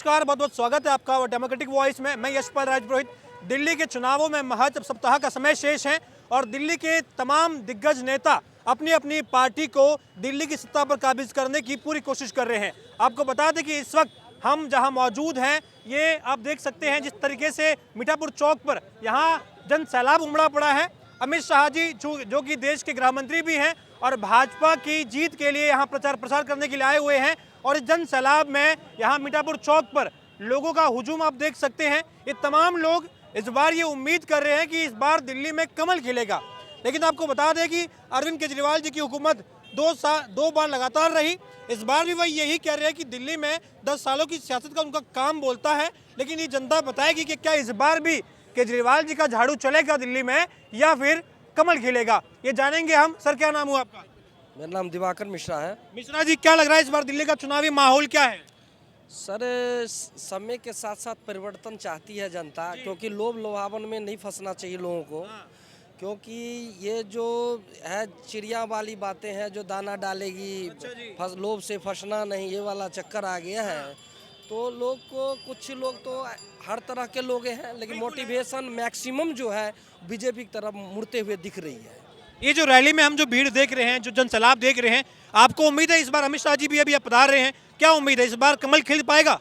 नमस्कार, बहुत बहुत स्वागत है आपका डेमोक्रेटिक वॉइस में। मैं यशपाल राजपुरोहित। दिल्ली के चुनावों में महज सप्ताह का समय शेष है और दिल्ली के तमाम दिग्गज नेता अपनी अपनी पार्टी को दिल्ली की सत्ता पर काबिज करने की पूरी कोशिश कर रहे हैं। आपको बता दें कि इस वक्त हम जहां मौजूद हैं, ये आप देख सकते हैं जिस तरीके से मीठापुर चौक पर यहाँ जन सैलाब उमड़ा पड़ा है। अमित शाह जी जो कि देश के गृह मंत्री भी हैं और भाजपा की जीत के लिए यहाँ प्रचार प्रसार करने के लिए आए हुए हैं। और इस जन सैलाब में यहाँ मीठापुर चौक पर लोगों का हुजूम आप देख सकते हैं। ये तमाम लोग इस बार ये उम्मीद कर रहे हैं कि इस बार दिल्ली में कमल खिलेगा। लेकिन आपको बता दें कि अरविंद केजरीवाल जी की हुकूमत 2 बार लगातार रही। इस बार भी वही यही कह रहे हैं कि दिल्ली में 10 सालों की सियासत का उनका काम बोलता है। लेकिन ये जनता बताएगी कि क्या इस बार भी केजरीवाल जी का झाड़ू चलेगा दिल्ली में या फिर कमल खिलेगा, ये जानेंगे हम। सर, क्या नाम हुआ आपका? मेरा नाम दिवाकर मिश्रा है। मिश्रा जी, क्या लग रहा है इस बार दिल्ली का चुनावी माहौल क्या है? सर, समय के साथ साथ परिवर्तन चाहती है जनता, क्योंकि लोभ लोभावन में नहीं फंसना चाहिए लोगों को। क्योंकि ये जो है चिड़िया वाली बातें हैं, जो दाना डालेगी, लोभ से फंसना नहीं, ये वाला चक्कर आ गया है। तो लोग को, कुछ लोग तो हर तरह के लोग हैं, लेकिन मोटिवेशन मैक्सिमम जो है बीजेपी की तरफ मुड़ते हुए दिख रही है। ये जो रैली में हम जो भीड़ देख रहे हैं, जो जनसैलाब देख रहे हैं, आपको उम्मीद है इस बार अमित शाह जी भी अभी पधार रहे हैं, क्या उम्मीद है इस बार कमल खिल पाएगा?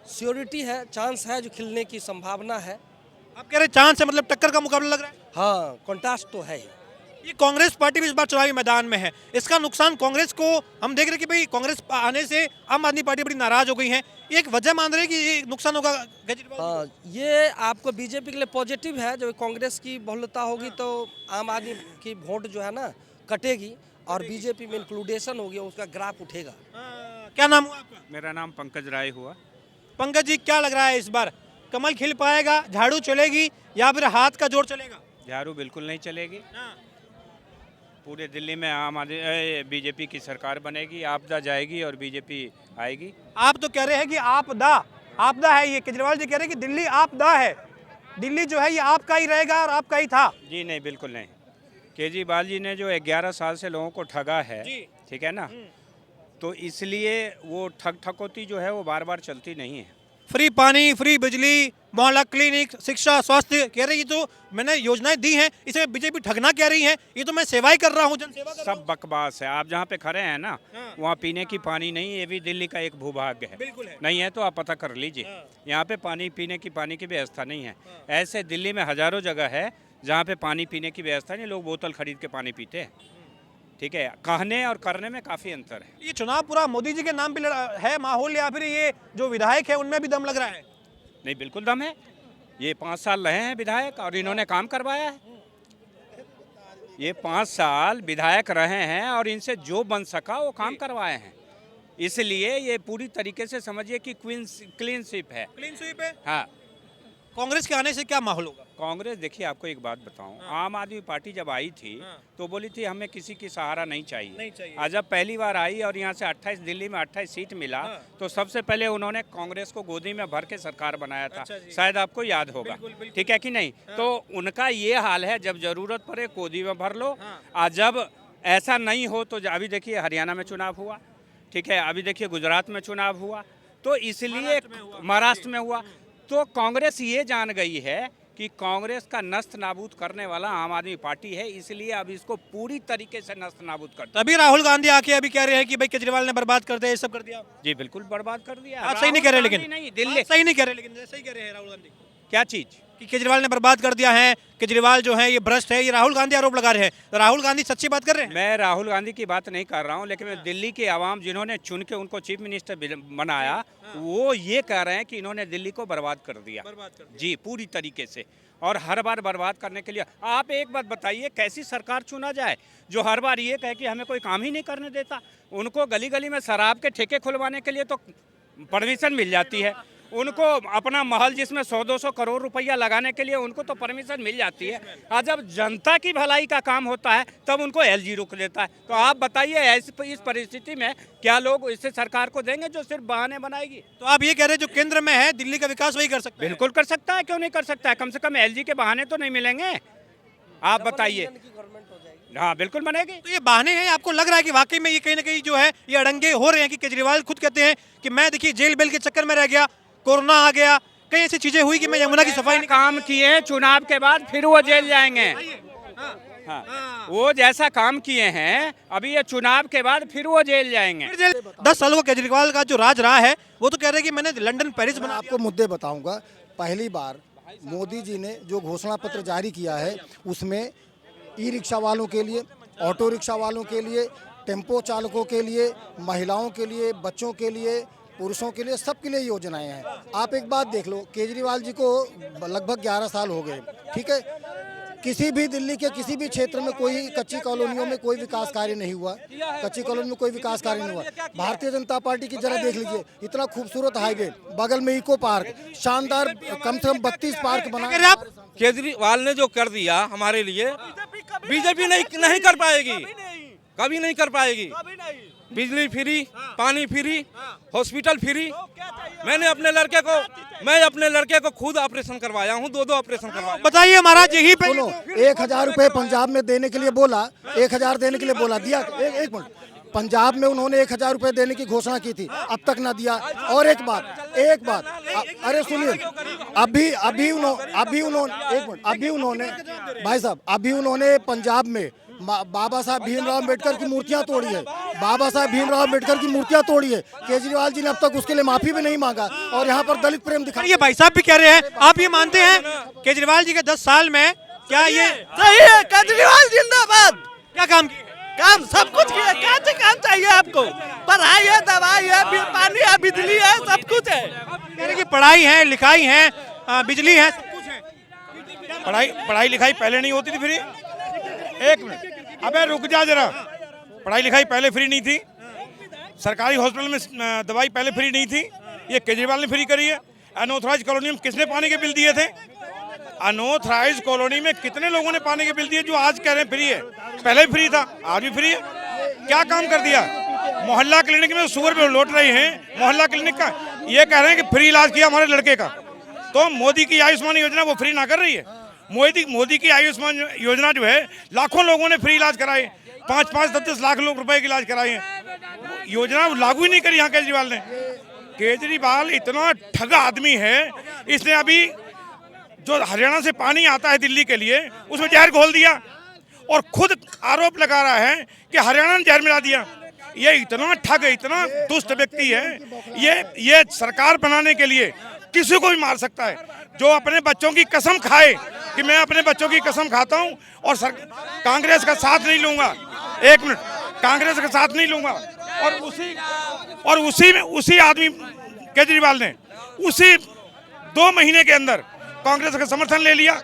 श्योरिटी है, चांस है, जो खिलने की संभावना है। आप कह रहे हैं चांस है, मतलब टक्कर का मुकाबला लग रहा है? हाँ, कॉन्टेस्ट तो है ही। ये कांग्रेस पार्टी भी इस बार चुनावी मैदान में है, इसका नुकसान कांग्रेस को हम देख रहे हैं कि भाई कांग्रेस आने से आम आदमी पार्टी बड़ी नाराज हो गई है। एक वजह मान रहे हैं कि ये नुकसान होगा केजरीवाल? हाँ, ये आपको बीजेपी के लिए पॉजिटिव है। जब कांग्रेस की बहुलता होगी तो आम आदमी की वोट जो है ना कटेगी और बीजेपी में इंक्लूडेशन होगी, उसका ग्राफ उठेगा। क्या नाम हुआ आपका? मेरा नाम पंकज राय हुआ। पंकज जी, क्या लग रहा है इस बार कमल खिल पाएगा, झाड़ू चलेगी या फिर हाथ का जोर चलेगा? झाड़ू बिल्कुल नहीं चलेगी। पूरे दिल्ली में आम आदमी बीजेपी की सरकार बनेगी, आपदा जाएगी और बीजेपी आएगी। आप तो कह रहे हैं कि आपदा है, ये केजरीवाल जी कह रहे हैं कि दिल्ली आपदा है, दिल्ली जो है ये आपका ही रहेगा और आपका ही था। जी नहीं, बिल्कुल नहीं। केजरीवाल जी ने जो 11 साल से लोगों को ठगा है, ठीक है ना, तो इसलिए वो ठगोती जो है वो बार बार चलती नहीं है। फ्री पानी, फ्री बिजली, मोहल्ला क्लिनिक, शिक्षा, स्वास्थ्य, कह रही, ये तो मैंने योजनाएं दी हैं, इसे बीजेपी ठगना कह रही है, ये तो मैं सेवाई कर रहा हूँ, जनसेवा कर रहा हूँ। सब बकवास है। आप जहाँ पे खड़े हैं ना, वहाँ पीने की पानी नहीं, ये भी दिल्ली का एक भूभाग्य है। बिल्कुल है। नहीं है तो आप पता कर लीजिए। यहाँ पे पीने की पानी की व्यवस्था नहीं है। ऐसे दिल्ली में हजारों जगह है जहाँ पे पानी पीने की व्यवस्था नहीं, लोग बोतल खरीद के पानी पीते हैं। ठीक है, कहने और करने में काफी अंतर है। ये चुनाव पूरा मोदी जी के नाम पे है माहौल, या फिर ये जो विधायक है उनमें भी दम लग रहा है? नहीं, बिल्कुल दम है। ये 5 साल रहे हैं विधायक और इन्होंने काम करवाया है। ये 5 साल विधायक रहे हैं और इनसे जो बन सका वो काम करवाए हैं। इसलिए ये पूरी तरीके से समझिए कि क्लीन स्वीप है। क्लीन स्वीप है। हाँ। कांग्रेस के आने से क्या माहौल होगा? कांग्रेस, देखिए आपको एक बात बताऊं, आम आदमी पार्टी जब आई थी तो बोली थी हमें किसी की सहारा नहीं चाहिए। आज जब पहली बार आई और यहाँ से 28 दिल्ली में 28 सीट मिला, तो सबसे पहले उन्होंने कांग्रेस को गोदी में भर के सरकार बनाया था। शायद आपको याद होगा, ठीक है कि नहीं? तो उनका ये हाल है, जब जरूरत पड़े गोदी में भर लो। आज जब ऐसा नहीं हो तो अभी देखिए हरियाणा में चुनाव हुआ, ठीक है, अभी देखिए गुजरात में चुनाव हुआ, तो इसलिए महाराष्ट्र में हुआ। तो कांग्रेस ये जान गई है कि कांग्रेस का नष्ट नाबूद करने वाला आम आदमी पार्टी है, इसलिए अब इसको पूरी तरीके से नष्ट नाबूद कर। तभी राहुल गांधी आके अभी कह रहे हैं कि भाई केजरीवाल ने बर्बाद कर दिया, ये सब कर दिया। जी बिल्कुल बर्बाद कर दिया। आप सही नहीं कह रहे, लेकिन नहीं, दिल्ली सही नहीं कह रहे, लेकिन सही कह रहे हैं राहुल गांधी। क्या चीज कि केजरीवाल ने बर्बाद कर दिया है, केजरीवाल जो है ये भ्रष्ट है, ये राहुल गांधी आरोप लगा रहे हैं। तो राहुल गांधी सच्ची बात कर रहे हैं? मैं राहुल गांधी की बात नहीं कर रहा हूं, लेकिन मैं दिल्ली के आवाम जिन्होंने चुन के उनको चीफ मिनिस्टर बनाया, वो ये कह रहे हैं कि इन्होंने दिल्ली को बर्बाद कर दिया। जी, पूरी तरीके से। और हर बार बर्बाद करने के लिए आप एक बात बताइए, कैसी सरकार चुना जाए जो हर बार ये कहे कि हमें कोई काम ही नहीं करने देता। उनको गली गली में शराब के ठेके खुलवाने के लिए तो परमिशन मिल जाती है, उनको अपना महल जिसमें 100-200 करोड़ रुपया लगाने के लिए उनको तो परमिशन मिल जाती है। और जब जनता की भलाई का काम होता है तब उनको एलजी रोक देता है। तो आप बताइए इस परिस्थिति में क्या लोग इससे सरकार को देंगे जो सिर्फ बहाने बनाएगी? तो आप ये कह रहे हैं जो केंद्र में है दिल्ली का विकास वही कर सकता है? बिल्कुल कर सकता है, क्यों नहीं कर सकता है? कम से कम एलजी के बहाने तो नहीं मिलेंगे। आप बताइए। हाँ बिल्कुल बनेगी। तो ये बहाने हैं, आपको लग रहा है कि वाकई में ये कहीं ना कहीं जो है ये अड़ंगे हो रहे हैं? कि केजरीवाल खुद कहते हैं कि मैं देखिए जेल बेल के चक्कर में रह गया, कोरोना आ गया, कई ऐसी चीजें हुई कि मैं यमुना की सफाई नहीं काम किए हैं, चुनाव के बाद फिर वो जेल जाएंगे। हाँ, वो जैसा काम किए हैं अभी ये चुनाव के बाद फिर वो जेल जाएंगे। 10 सालों का केजरीवाल का जो राज रहा है वो तो कह रहे हैं कि मैंने लंदन पेरिस मैं बना आपको मुद्दे बताऊंगा। पहली बार मोदी जी ने जो घोषणा पत्र जारी किया है उसमें ई रिक्शा वालों के लिए, ऑटो रिक्शा वालों के लिए, टेम्पो चालकों के लिए, महिलाओं के लिए, बच्चों के लिए, पुरुषों के लिए, सबके लिए योजनाएं हैं। आप एक बात देख लो, केजरीवाल जी को लगभग 11 साल हो गए, ठीक है। किसी भी दिल्ली के किसी भी क्षेत्र में कोई कच्ची कॉलोनियों में कोई विकास कार्य नहीं हुआ, कच्ची कॉलोनी में कोई विकास कार्य नहीं हुआ। भारतीय जनता पार्टी की जरा देख लीजिए, इतना खूबसूरत हाईवे, बगल में इको पार्क, शानदार कम से कम 32 पार्क बना। आप केजरीवाल ने जो कर दिया हमारे लिए बीजेपी नहीं कर पाएगी, कभी नहीं कर पाएगी। बिजली फ्री, पानी फ्री, हॉस्पिटल फ्री। मैं अपने लड़के को खुद ऑपरेशन करवाया हूँ, 2 ऑपरेशन करवाया। बताइए महाराज, यही पे सुनो, 1000 रुपए पंजाब में देने के लिए बोला, 1000 देने के लिए बोला, दिया? एक मिनट, पंजाब में उन्होंने 1000 रुपए देने की घोषणा की थी, अब तक ना दिया। और एक बात, अरे सुनिए, अभी उन्होंने भाई साहब, अभी उन्होंने पंजाब में बाबा साहब भीमराव अम्बेडकर की मूर्तियां तोड़ी है, बाबा साहब भीमराव अम्बेडकर की मूर्तियां तोड़ी है। केजरीवाल जी ने अब तक उसके लिए माफी भी नहीं मांगा और यहाँ पर दलित प्रेम दिखा। ये भाई साहब भी कह रहे हैं, आप ये मानते हैं केजरीवाल जी के 10 साल में क्या ये सही है? केजरीवाल जिंदाबाद। क्या काम किए? काम सब कुछ किया, क्या काम चाहिए आपको? पढ़ाई है, दवाई है, पानी है, बिजली है, सब कुछ है। कह रहे कि पढ़ाई है, लिखाई है, बिजली है, सब कुछ है। पढ़ाई लिखाई पहले नहीं होती थी फ्री? एक मिनट, अबे रुक जा जरा। पढ़ाई लिखाई पहले फ्री नहीं थी, सरकारी हॉस्पिटल में दवाई पहले फ्री नहीं थी, ये केजरीवाल ने फ्री करी है। अनऑथराइज कॉलोनी में किसने पानी के बिल दिए थे? अनऑथराइज कॉलोनी में कितने लोगों ने पानी के बिल दिए जो आज कह रहे हैं फ्री है? पहले भी फ्री था, आज भी फ्री है। क्या काम कर दिया? मोहल्ला क्लिनिक में शुगर पे लौट रहे हैं, मोहल्ला क्लिनिक का ये कह रहे हैं कि फ्री इलाज किया हमारे लड़के का। तो मोदी की आयुष्मान योजना वो फ्री ना कर रही है। मोदी की आयुष्मान योजना जो है, लाखों लोगों ने फ्री इलाज कराए, 5-5, 10-10 लाख रुपए के इलाज कराए हैं। योजना लागू ही नहीं करी यहाँ केजरीवाल ने। केजरीवाल इतना ठग आदमी है, इसने अभी जो हरियाणा से पानी आता है दिल्ली के लिए उसमें जहर घोल दिया और खुद आरोप लगा रहा है कि हरियाणा ने जहर मिला दिया। ये इतना ठग, इतना दुष्ट व्यक्ति है, ये सरकार बनाने के लिए किसी को भी मार सकता है। जो अपने बच्चों की कसम खाए कि मैं अपने बच्चों की कसम खाता हूं और कांग्रेस का साथ नहीं लूंगा, एक मिनट, कांग्रेस का साथ नहीं लूंगा, और उसी आदमी केजरीवाल ने उसी 2 महीने के अंदर कांग्रेस का समर्थन ले लिया।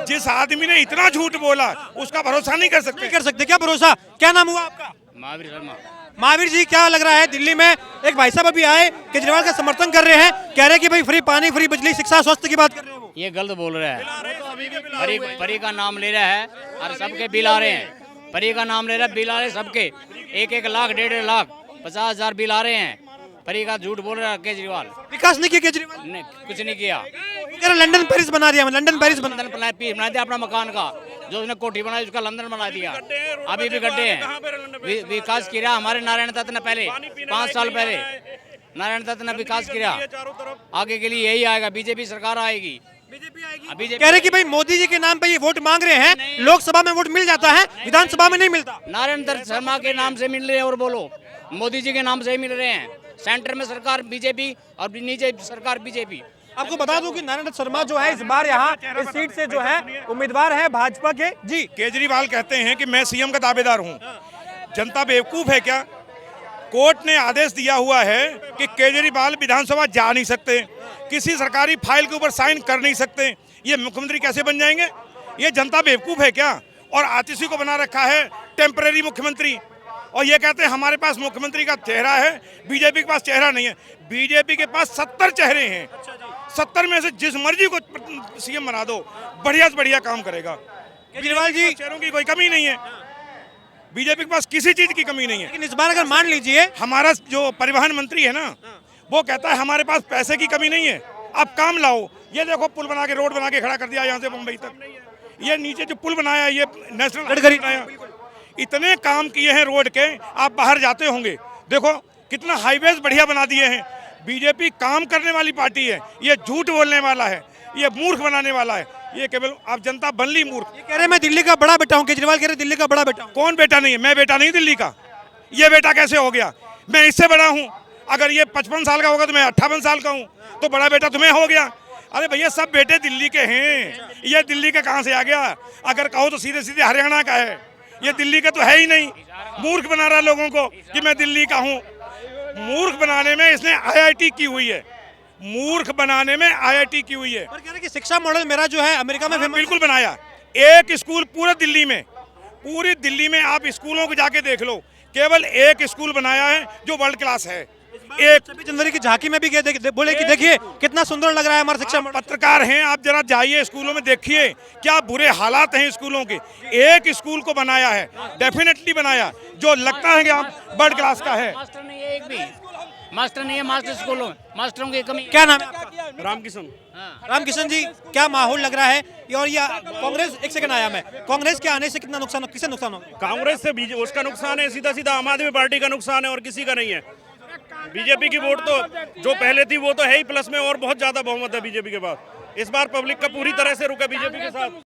जिस आदमी ने इतना झूठ बोला उसका भरोसा नहीं कर सकते। क्या भरोसा? क्या नाम हुआ आपका? महावीर शर्मा। महावीर जी, क्या लग रहा है, दिल्ली में एक भाई साहब अभी आए, केजरीवाल का समर्थन कर रहे हैं, कह रहे हैं कि भाई फ्री पानी, फ्री बिजली, शिक्षा, स्वास्थ्य की बात कर रहे हैं। वो ये गलत बोल रहा है। परी का नाम ले रहा है और सबके बिल आ रहे हैं। परी का नाम ले रहा है, बिल आ रहे हैं सबके, 1-1 लाख, 1.5 लाख, 50,000 बिल आ रहे हैं। परी का झूठ बोल रहा है केजरीवाल। विकास नहीं किया केजरीवाल ने कुछ नहीं किया। कह रहे लंदन पेरिस बना दिया, लंदन पेरिस बना बना दिया अपना मकान का, जो उसने कोठी बनाई उसका लंदन बना दिया। अभी भी गड्ढे हैं। विकास किया हमारे नारायण दत्त ने पहले 5 साल पहले नारायण दत्त ने विकास किया। आगे के लिए यही आएगा, बीजेपी सरकार आएगी। कह रहे कि भाई मोदी जी के नाम पे ये वोट मांग रहे हैं, लोकसभा में वोट मिल जाता है, विधानसभा में नहीं मिलता। नारायण दत्त शर्मा के नाम से मिल रहे हैं और बोलो मोदी जी के नाम से ही मिल रहे हैं। सेंटर में सरकार बीजेपी और नीचे सरकार बीजेपी। आपको बता दूं कि नारायण दत्त शर्मा जो है इस बार यहाँ इस सीट से जो है उम्मीदवार है भाजपा के। जी, केजरीवाल कहते हैं कि मैं सीएम का दावेदार हूं। जनता बेवकूफ है क्या? कोर्ट ने आदेश दिया हुआ है कि केजरीवाल विधानसभा जा नहीं सकते, किसी सरकारी फाइल के ऊपर साइन कर नहीं सकते। ये मुख्यमंत्री कैसे बन जाएंगे? ये जनता बेवकूफ है क्या? और आतिशी को बना रखा है टेम्परेरी मुख्यमंत्री, और ये कहते हैं हमारे पास मुख्यमंत्री का चेहरा है, बीजेपी के पास चेहरा नहीं है। बीजेपी के पास 70 चेहरे हैं, 70 में से जिस मर्जी को सीएम बना दो, बढ़िया से बढ़िया काम करेगा। केजरीवाल जी चेहरों की कोई कमी नहीं है, बीजेपी के पास किसी चीज की कमी नहीं है। लेकिन इस बार अगर मान लीजिए हमारा जो परिवहन मंत्री है ना, वो कहता है हमारे पास पैसे की कमी नहीं है, आप काम लाओ। ये देखो पुल बना के, रोड बना के खड़ा कर दिया यहाँ से मुंबई तक। ये नीचे जो पुल बनाया, ये नेशनल हाईवे बनाया, इतने काम किए हैं रोड के, आप बाहर जाते होंगे, देखो कितना हाईवेज बढ़िया बना दिए हैं। बीजेपी काम करने वाली पार्टी है, ये झूठ बोलने वाला है, ये मूर्ख बनाने वाला है, ये केवल आप जनता बन ली मूर्ख। ये कह रहे हैं मैं दिल्ली का बड़ा बेटा हूँ, केजरीवाल कह रहे हैं दिल्ली का बड़ा बेटा हूँ। कौन बेटा नहीं है? मैं बेटा नहीं दिल्ली का, ये बेटा कैसे हो गया? मैं इससे बड़ा हूँ। अगर ये 55 साल का होगा तो मैं 58 साल का हूँ, तो बड़ा बेटा तुम्हें हो गया। अरे भैया सब बेटे दिल्ली के हैं, ये दिल्ली का कहाँ से आ गया? अगर कहो तो सीधे सीधे हरियाणा का है, ये दिल्ली का तो है ही नहीं। मूर्ख बना रहा लोगों को कि मैं दिल्ली का हूँ। मूर्ख बनाने में इसने IIT की हुई है, मूर्ख बनाने में IIT की हुई है। पर कह रहे हैं कि शिक्षा मॉडल मेरा जो है अमेरिका में बिल्कुल बनाया। एक स्कूल पूरी दिल्ली में आप स्कूलों को जाके देख लो, केवल एक स्कूल बनाया है जो वर्ल्ड क्लास है। एक 26 जनवरी की झांकी में भी गए, बोले कि देखिए कितना सुंदर लग रहा है हमारा शिक्षा मॉडल। पत्रकार हैं आप, जरा जाइए स्कूलों में देखिए क्या बुरे हालात हैं स्कूलों के। एक स्कूल को बनाया है, डेफिनेटली बनाया, जो लगता है कि आप वर्ल्ड क्लास का है। मास्टर नहीं है, एक भी मास्टर नहीं है मास्टर स्कूलों में, मास्टरों की कमी। क्या नाम है आपका? रामकिशन। रामकिशन जी, क्या माहौल लग रहा है? और ये कांग्रेस, एक सेकंड आया मैं, कांग्रेस के आने से कितना नुकसान, किसे नुकसान हो? कांग्रेस से उसका नुकसान है, सीधा सीधा आम आदमी पार्टी का नुकसान है और किसी का नहीं है। बीजेपी की वोट तो जो पहले थी वो तो है ही, प्लस में और बहुत ज्यादा बहुमत है बीजेपी के पास। इस बार पब्लिक का पूरी तरह से रुका बीजेपी के साथ।